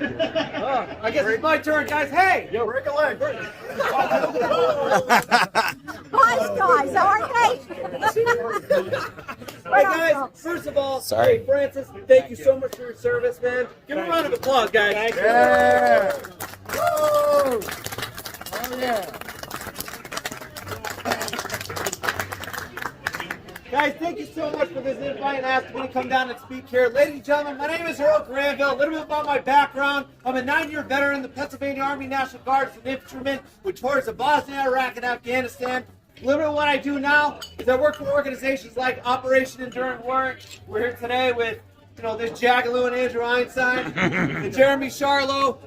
I guess it's my turn, guys. Hey! Yo, break a leg. Nice guys, aren't they? Hey guys, first of all, hey Francis, thank you so much for your service, man. Give him a round of applause, guys. Yeah. Whoa. Oh yeah. Guys, thank you so much for this invite and asking me to come down and speak here. Ladies and gentlemen, my name is Earl Granville. A little bit about my background. I'm a 9-year veteran in the Pennsylvania Army National Guard as an infantryman with tours of Bosnia, Iraq, and Afghanistan. A little bit of what I do now is I work for organizations like Operation Enduring Warrant. We're here today with, this Jagaloo and Andrew Einstein. And Jeremy Scharlow,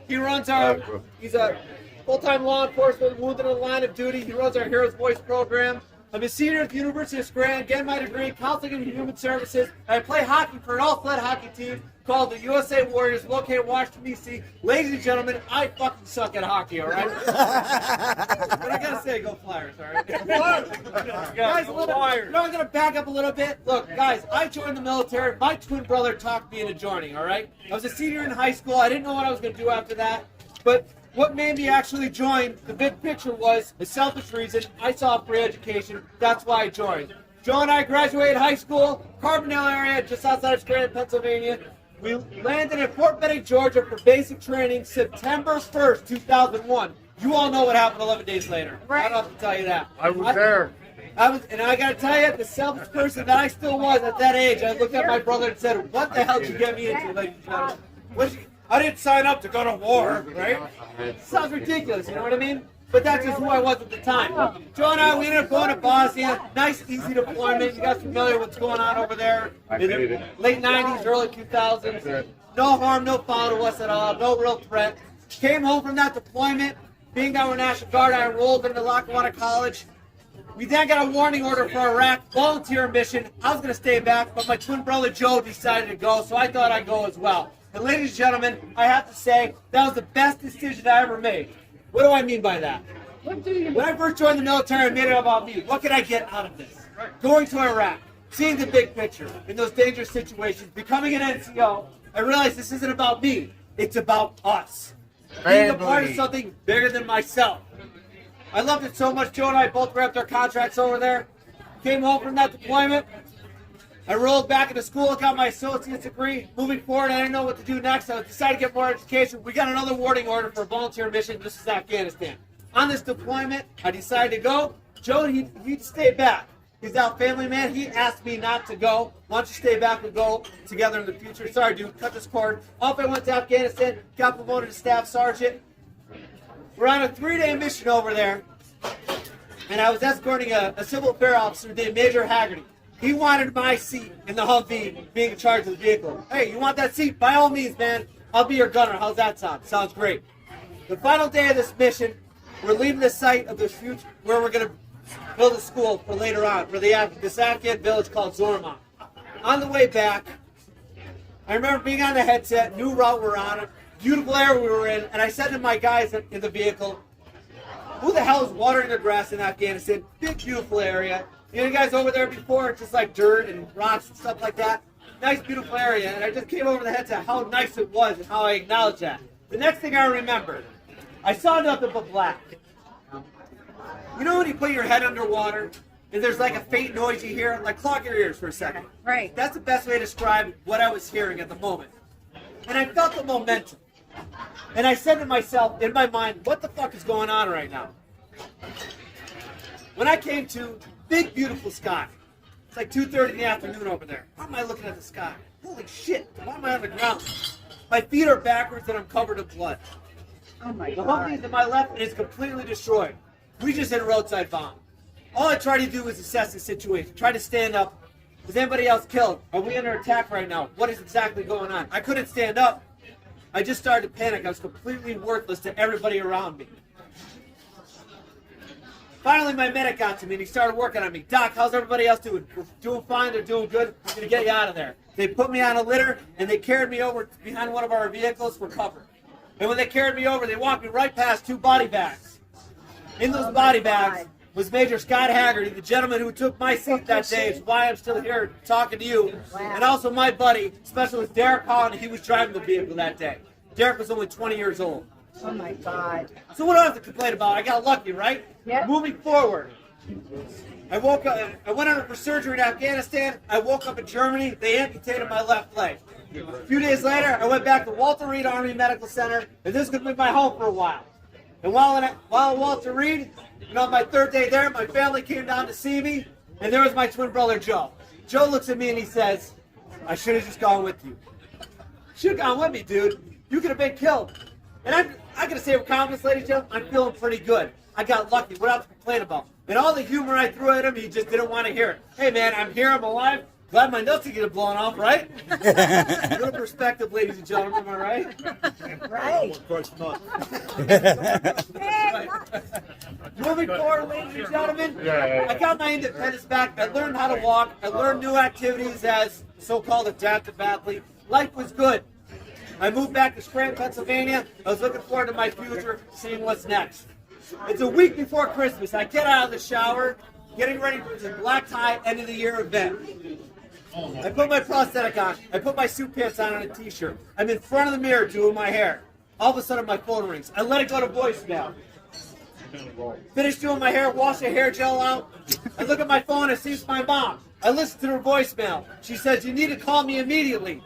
he's a full-time law enforcement, wounded in the line of duty. He runs our Heroes Voice program. I'm a senior at the University of Scranton, getting my degree in counseling and human services. I play hockey for an all-flat hockey team called the USA Warriors, located in Washington, D.C. Ladies and gentlemen, I fucking suck at hockey, all right? But I gotta say, go Flyers, all right? Guys, I'm gonna back up a little bit. Look, guys, I joined the military. My twin brother talked me into joining, all right? I was a senior in high school. I didn't know what I was gonna do after that, but what made me actually join, the big picture was a selfish reason. I saw free education. That's why I joined. Joe and I graduated high school, Carbondale area, just outside of Scranton, Pennsylvania. We landed in Fort Benning, Georgia for basic training September 1st, 2001. You all know what happened 11 days later. I don't have to tell you that. I was there. And I got to tell you, the selfish person that I still was at that age, I looked at my brother and said, what the hell did you get me into, ladies and gentlemen? I didn't sign up to go to war, right? Sounds ridiculous, you know what I mean? But that's just who I was at the time. Joe and I, we ended up going to Bosnia. Nice, easy deployment. You guys familiar with what's going on over there? In the late 90s, early 2000s. No harm, no foul to us at all. No real threat. Came home from that deployment. Being that we're National Guard, I enrolled into Lackawanna College. We then got a warning order for Iraq, volunteer mission. I was going to stay back, but my twin brother Joe decided to go, so I thought I'd go as well. And ladies and gentlemen, I have to say, that was the best decision I ever made. What do I mean by that? When I first joined the military, I made it about me. What can I get out of this? Going to Iraq, seeing the big picture in those dangerous situations, becoming an NCO, I realized this isn't about me. It's about us. Being a part of something bigger than myself. I loved it so much. Joe and I both wrapped our contracts over there. Came home from that deployment. I rolled back into school, got my associate's degree. Moving forward, I didn't know what to do next. I decided to get more education. We got another warning order for a volunteer mission. This is Afghanistan. On this deployment, I decided to go. Joe, he stayed back. He's our family man. He asked me not to go. Why don't you stay back and go together in the future? Sorry, dude, cut this cord. Off I went to Afghanistan, got promoted to staff sergeant. We're on a 3-day mission over there, and I was escorting a civil affairs officer named Major Haggerty. He wanted my seat in the Humvee, being in charge of the vehicle. Hey, you want that seat? By all means, man. I'll be your gunner. How's that sound? Sounds great. The final day of this mission, we're leaving the site of this future where we're going to build a school for later on, for this Afghan village called Zorma. On the way back, I remember being on the headset, new route we're on, beautiful area we were in, and I said to my guys in the vehicle, who the hell is watering their grass in Afghanistan? Big, beautiful area. You guys over there before? It's just like dirt and rocks and stuff like that. Nice, beautiful area. And I just came over the headset how nice it was and how I acknowledged that. The next thing I remembered, I saw nothing but black. You know when you put your head underwater and there's like a faint noise you hear? Like clog your ears for a second. Right. That's the best way to describe what I was hearing at the moment. And I felt the momentum. And I said to myself, in my mind, what the fuck is going on right now? When I came to big, beautiful sky. It's like 2:30 in the afternoon over there. Why am I looking at the sky? Holy shit, why am I on the ground? My feet are backwards and I'm covered in blood. Oh my The God. Humvee to my left is completely destroyed. We just hit a roadside bomb. All I tried to do was assess the situation, try to stand up. Is anybody else killed? Are we under attack right now? What is exactly going on? I couldn't stand up. I just started to panic. I was completely worthless to everybody around me. Finally, my medic got to me and he started working on me. Doc, how's everybody else doing? We're doing fine, they're doing good. We're going to get you out of there. They put me on a litter and they carried me over behind one of our vehicles for cover. And when they carried me over, they walked me right past 2 body bags. In those body bags was Major Scott Haggerty, the gentleman who took my seat that day. It's why I'm still here talking to you. And also my buddy, Specialist Derek Holland, he was driving the vehicle that day. Derek was only 20 years old. Oh my God. So what do I have to complain about? I got lucky, right? Yep. Moving forward. I woke up, I went under for surgery in Afghanistan. I woke up in Germany. They amputated my left leg. A few days later, I went back to Walter Reed Army Medical Center, and this is going to be my home for a while. And while at Walter Reed, and on my third day there, my family came down to see me, and there was my twin brother, Joe. Joe looks at me and he says, I should have just gone with you. Should have gone with me, dude. You could have been killed. And I gotta say with confidence, ladies and gentlemen, I'm feeling pretty good. I got lucky. What else to complain about? And all the humor I threw at him, he just didn't want to hear it. Hey man, I'm here, I'm alive. Glad my nuts didn't get blown off, right? A little perspective, ladies and gentlemen, am I right? Right. Of course not. Hey, Moving forward, ladies and gentlemen, I got my independence back. I learned how to walk. I learned new activities as so-called adaptive athlete. Life was good. I moved back to Scranton, Pennsylvania. I was looking forward to my future, seeing what's next. It's a week before Christmas. I get out of the shower, getting ready for the black tie end of the year event. I put my prosthetic on. I put my suit pants on and a t-shirt. I'm in front of the mirror doing my hair. All of a sudden my phone rings. I let it go to voicemail. Finish doing my hair, wash the hair gel out. I look at my phone, I see it's my mom. I listen to her voicemail. She says, you need to call me immediately.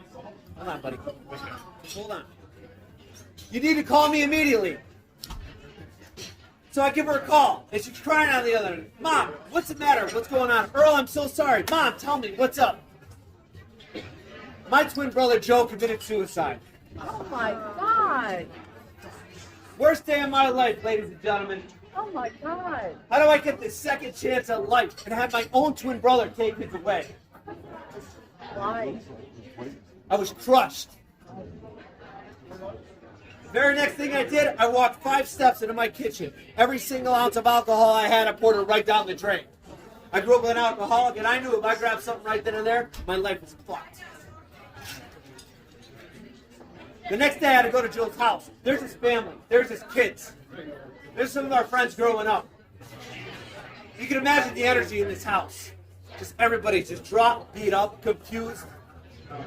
Hold on, buddy. Hold on. You need to call me immediately. So I give her a call, and she's crying on the other end. Mom, what's the matter? What's going on? Earl, I'm so sorry. Mom, tell me, what's up? My twin brother Joe committed suicide. oh my God. Worst day of my life, ladies and gentlemen. Oh my God. How do I get this second chance at life and have my own twin brother take his away? Why? I was crushed. The very next thing I did, I walked 5 steps into my kitchen. Every single ounce of alcohol I had, I poured it right down the drain. I grew up with an alcoholic, and I knew if I grabbed something right then and there, my life was fucked. The next day, I had to go to Joe's house. There's his family. There's his kids. There's some of our friends growing up. You can imagine the energy in this house. Just everybody's just dropped, beat up, confused,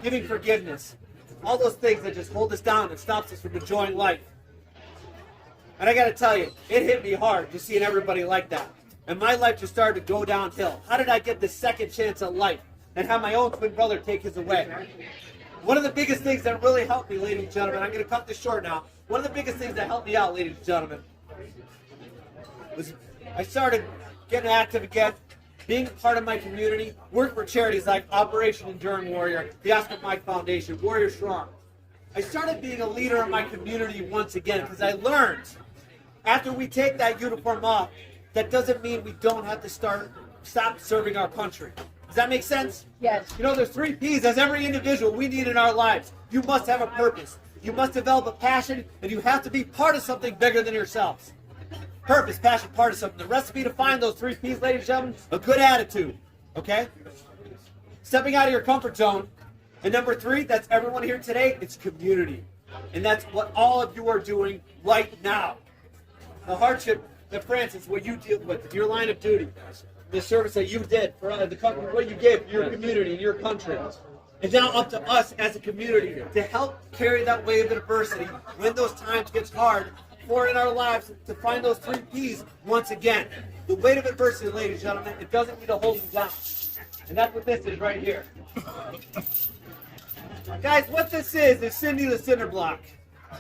giving forgiveness. All those things that just hold us down and stops us from enjoying life. And I gotta tell you, it hit me hard just seeing everybody like that. And my life just started to go downhill. How did I get this second chance at life and have my own twin brother take his away? One of the biggest things that really helped me, ladies and gentlemen, I'm gonna cut this short now. One of the biggest things that helped me out, ladies and gentlemen, was I started getting active again, being a part of my community, work for charities like Operation Enduring Warrior, the Oscar Mike Foundation, Warrior Strong. I started being a leader in my community once again because I learned after we take that uniform off, that doesn't mean we don't have to stop serving our country. Does that make sense? Yes. You know, there's 3 P's as every individual we need in our lives. You must have a purpose. You must develop a passion, and you have to be part of something bigger than yourselves. Purpose, passion, part of something. The recipe to find those 3 P's, ladies and gentlemen, a good attitude. Okay? Stepping out of your comfort zone. And number 3, that's everyone here today, it's community. And that's what all of you are doing right now. The hardship that, Francis, what you deal with, your line of duty, the service that you did for the company, what you gave for your community and your country. It's now up to us as a community to help carry that wave of adversity when those times gets hard for in our lives to find those 3 P's once again. The weight of adversity, ladies and gentlemen, it doesn't need to hold you down. And that's what this is right here. Guys, what this is Cindy the Cinder Block.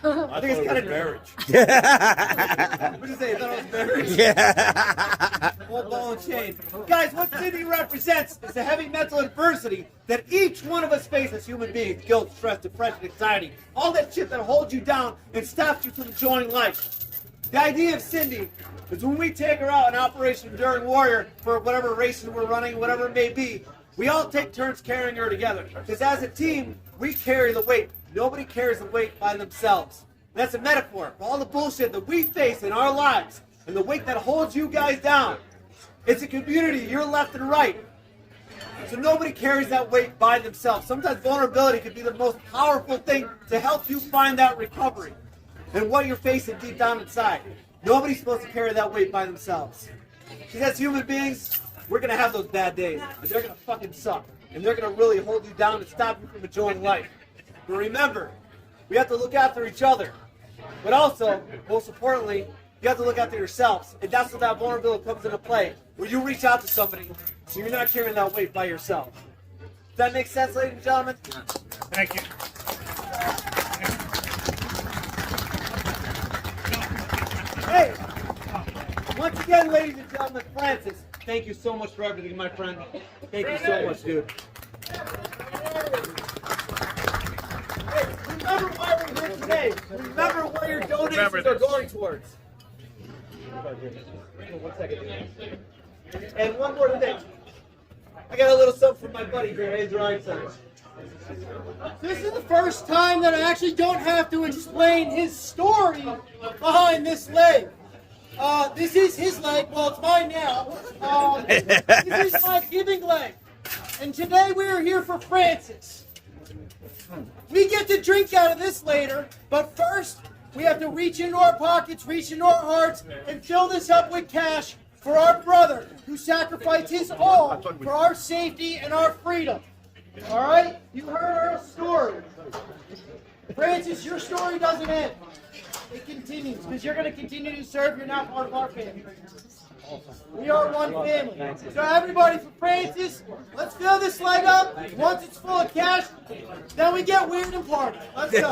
I think it's kind of marriage. What did you say? I thought it was marriage? Yeah. Full ball and chain. Guys, what Cindy represents is the heavy mental adversity that each one of us face as human beings. Guilt, stress, depression, anxiety. All that shit that holds you down and stops you from enjoying life. The idea of Cindy is when we take her out in Operation Enduring Warrior for whatever races we're running, whatever it may be, we all take turns carrying her together. Because as a team, we carry the weight. Nobody carries the weight by themselves. And that's a metaphor for all the bullshit that we face in our lives and the weight that holds you guys down. It's a community, you're left and right. So nobody carries that weight by themselves. Sometimes vulnerability can be the most powerful thing to help you find that recovery and what you're facing deep down inside. Nobody's supposed to carry that weight by themselves. Because as human beings, we're going to have those bad days. And they're going to fucking suck. And they're going to really hold you down and stop you from enjoying life. But remember, we have to look after each other. But also, most importantly, you have to look after yourselves. And that's where that vulnerability comes into play. Where you reach out to somebody, so you're not carrying that weight by yourself. Does that make sense, ladies and gentlemen? Thank you. Hey, once again, ladies and gentlemen, Francis, thank you so much for everything, my friend. Thank you so much, dude. Hey, remember why we're here today. Remember what your donations are going towards. One second. And one more thing. I got a little something from my buddy here, Andrew Einstein. This is the first time that I actually don't have to explain his story behind this leg. This is his leg. Well, it's mine now. This is my giving leg. And today we are here for Francis. We get to drink out of this later, but first we have to reach into our pockets, reach into our hearts, and fill this up with cash for our brother who sacrificed his all for our safety and our freedom. All right? You heard our story. Francis, your story doesn't end. It continues because you're going to continue to serve. You're not part of our family. We are one family. So everybody, for Francis, let's fill this leg up. Once it's full of cash, then we get weird and party. Let's go.